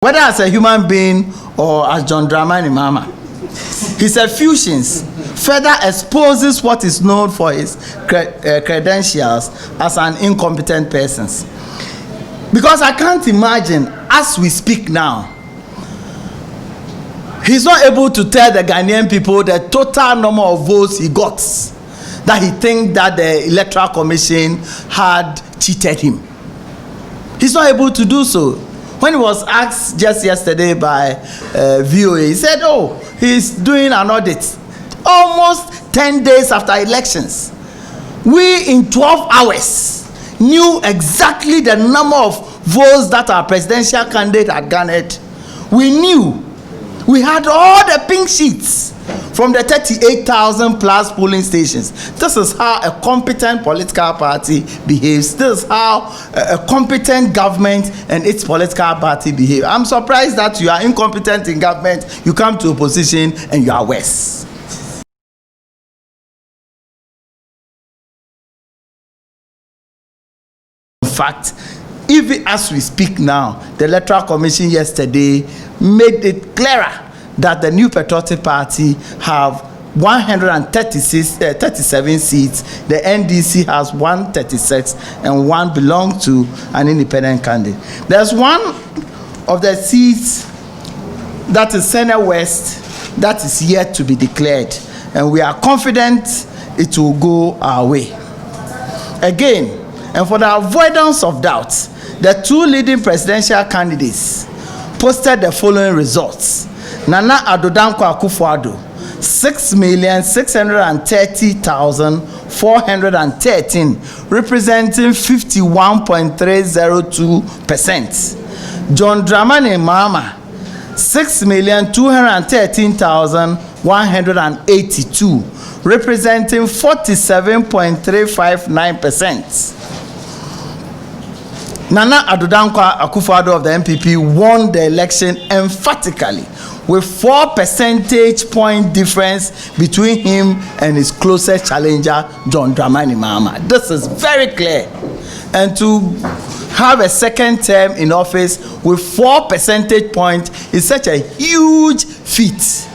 whether as a human being or as John Dramani Mahama. His effusions further exposes what is known for his credentials as an incompetent person. Because I can't imagine, as we speak now, he's not able to tell the Ghanaian people the total number of votes he got, that he thinks that the Electoral Commission had cheated him. He's not able to do so. When he was asked just yesterday by VOA, he said, oh, he's doing an audit almost 10 days after elections. We, in 12 hours, knew exactly the number of votes that our presidential candidate had garnered. We knew. We had all the pink sheets from the 38,000 plus polling stations. This is how a competent political party behaves. This is how a competent government and its political party behave. I'm surprised that you are incompetent in government, you come to opposition and you are worse. In fact, even as we speak now, the Electoral Commission yesterday made it clearer that the New Patriotic Party have 137 seats, the NDC has 136, and one belongs to an independent candidate. There's one of the seats that is Senate West that is yet to be declared, and we are confident it will go our way. Again, and for the avoidance of doubt, the two leading presidential candidates posted the following results. Nana Addo Dankwa Akufo-Addo, 6,630,413, representing 51.302%. John Dramani Mahama, 6,213,182, representing 47.359%. Nana Addo Dankwa Akufo-Addo of the NPP won the election emphatically, with 4 percentage point difference between him and his closest challenger, John Dramani Mahama. This is very clear. And to have a second term in office with 4 percentage points is such a huge feat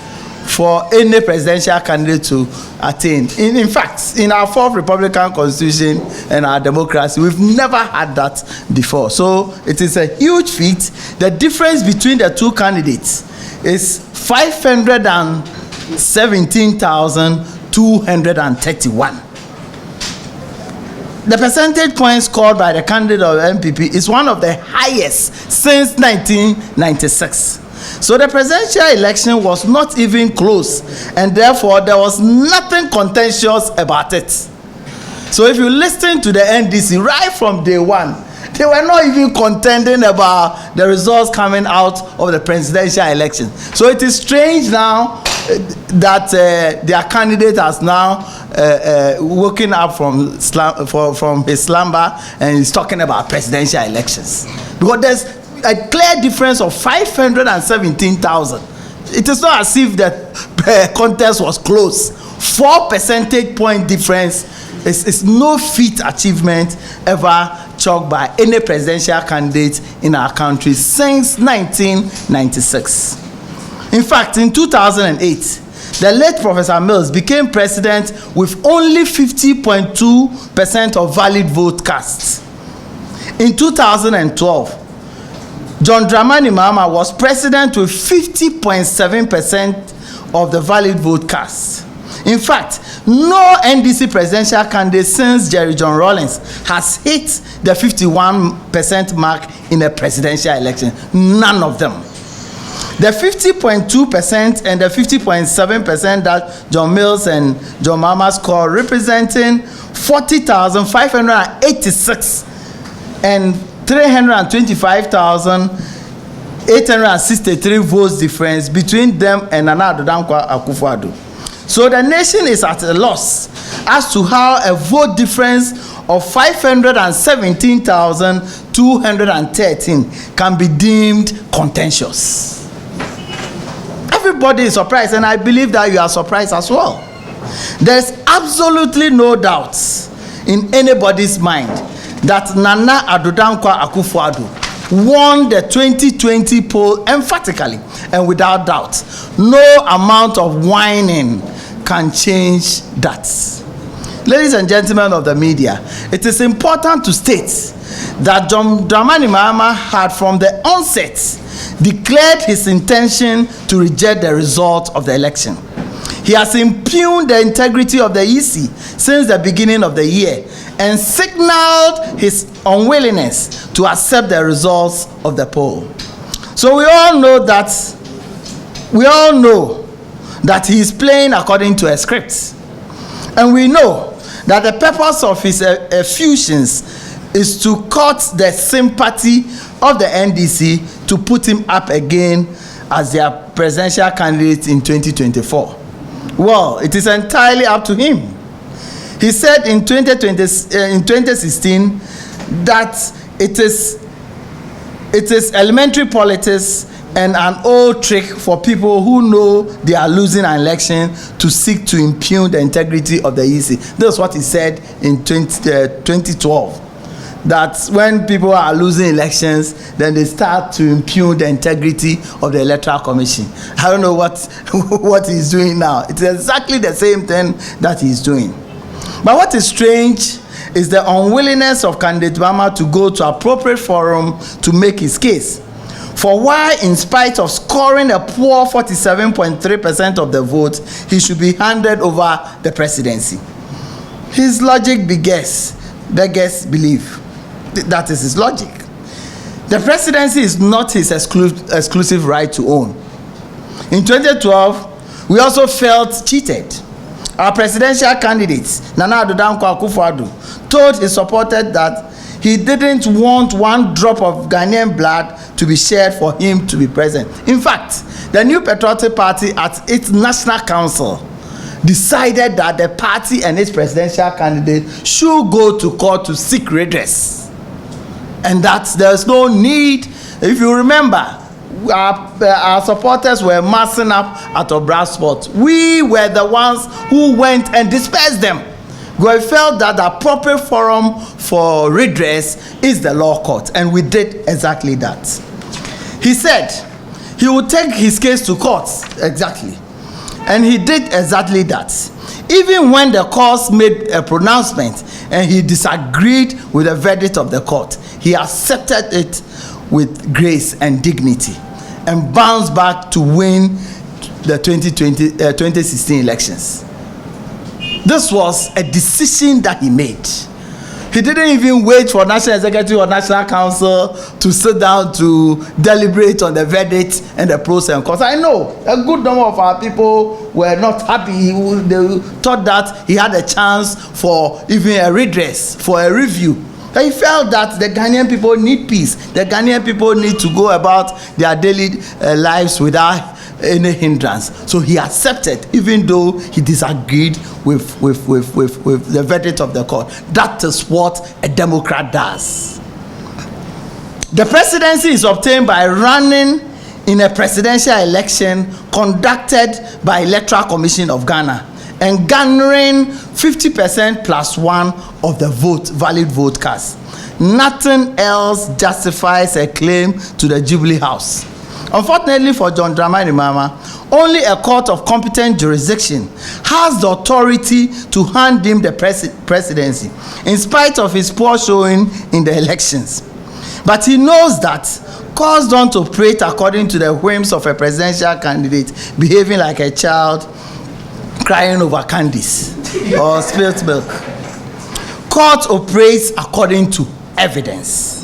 for any presidential candidate to attain. In fact, in our 4th Republican Constitution and our democracy, we've never had that before. So it is a huge feat. The difference between the two candidates is 517,231. The percentage points scored by the candidate of NPP is one of the highest since 1996. So the presidential election was not even close, and therefore there was nothing contentious about it. So if you listen to the NDC right from day one, they were not even contending about the results coming out of the presidential election. So it is strange now that their candidate has now woken up from his slumber and is talking about presidential elections. Because there's a clear difference of 517,000. It is not as if the contest was close. 4 percentage point difference is no feat achievement ever chalked by any presidential candidate in our country since 1996. In fact, in 2008, the late Professor Mills became president with only 50.2% of valid vote cast. In 2012, John Dramani Mahama was president with 50.7% of the valid vote cast. In fact, no NDC presidential candidate since Jerry John Rawlings has hit the 51% mark in a presidential election. None of them. The 50.2% and the 50.7% that John Mills and John Mahama scored, representing 40,586 and 325,863 votes difference between them and Nana Addo Dankwa Akufo-Addo. So the nation is at a loss as to how a vote difference of 517,213 can be deemed contentious. Everybody is surprised, and I believe that you are surprised as well. There's absolutely no doubt in anybody's mind that Nana Addo Dankwa Akufo-Addo won the 2020 poll emphatically and without doubt. No amount of whining can change that. Ladies and gentlemen of the media, it is important to state that John Dramani Mahama had from the onset declared his intention to reject the result of the election. He has impugned the integrity of the EC since the beginning of the year and signaled his unwillingness to accept the results of the poll. So we all know that he is playing according to a script. And we know that the purpose of his effusions is to court the sympathy of the NDC to put him up again as their presidential candidate in 2024. Well, it is entirely up to him. He said in 2016 that it is elementary politics and an old trick for people who know they are losing an election to seek to impugn the integrity of the EC. That's what he said in 2012. That when people are losing elections, then they start to impugn the integrity of the Electoral Commission. I don't know what he's doing now. It's exactly the same thing that he's doing. But what is strange is the unwillingness of candidate Mahama to go to appropriate forum to make his case. For why, in spite of scoring a poor 47.3% of the vote, he should be handed over the presidency. His logic beggars belief. That is his logic. The presidency is not his exclusive right to own. In 2012, we also felt cheated. Our presidential candidate, Nana Addo Dankwa Akufo-Addo, told his supporters that he didn't want one drop of Ghanaian blood to be shed for him to be president. In fact, the New Patriotic Party at its National Council decided that the party and its presidential candidate should go to court to seek redress. And that there's no need. If you remember, our supporters were massing up at Obra Sport. We were the ones who went and dispersed them. We felt that the appropriate forum for redress is the law court, and we did exactly that. He said he would take his case to court, exactly, and he did exactly that. Even when the court made a pronouncement and he disagreed with the verdict of the court, he accepted it with grace and dignity and bounced back to win the 2016 elections. This was a decision that he made. He didn't even wait for National Executive or National Council to sit down to deliberate on the verdict and the pros and cons. I know a good number of our people were not happy. They thought that he had a chance for even a redress, for a review. He felt that the Ghanaian people need peace. The Ghanaian people need to go about their daily lives without any hindrance. So he accepted, even though he disagreed with the verdict of the court. That is what a Democrat does. The presidency is obtained by running in a presidential election conducted by Electoral Commission of Ghana and garnering 50% plus one of the valid vote cast. Nothing else justifies a claim to the Jubilee House. Unfortunately for John Dramani Mahama, only a court of competent jurisdiction has the authority to hand him the presidency, in spite of his poor showing in the elections. But he knows that courts don't operate according to the whims of a presidential candidate behaving like a child crying over candies or spilled milk. Court operates according to evidence.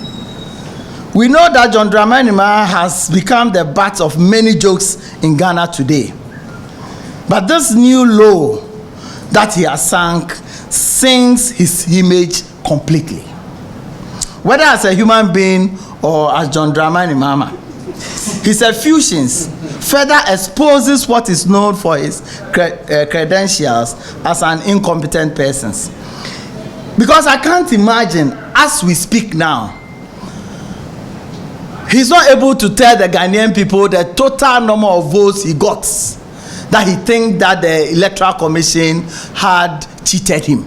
We know that John Dramani Mahama has become the butt of many jokes in Ghana today. But this new law that he has sunk sinks his image completely. Whether as a human being or as John Dramani Mahama, his effusions further exposes what is known for his credentials as an incompetent person. Because I can't imagine, as we speak now, he's not able to tell the Ghanaian people the total number of votes he got, that he thinks that the Electoral Commission had cheated him.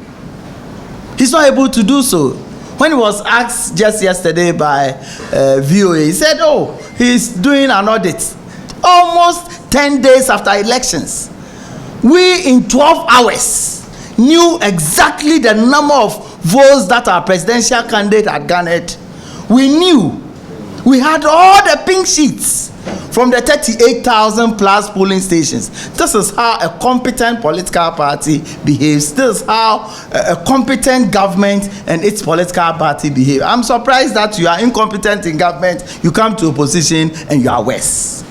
He's not able to do so. When he was asked just yesterday by VOA, he said, oh, he's doing an audit. Almost 10 days after elections, we in 12 hours knew exactly the number of votes that our presidential candidate had garnered. We knew. We had all the pink sheets from the 38,000 plus polling stations. This is how a competent political party behaves. This is how a competent government and its political party behave. I'm surprised that you are incompetent in government, you come to opposition and you are worse.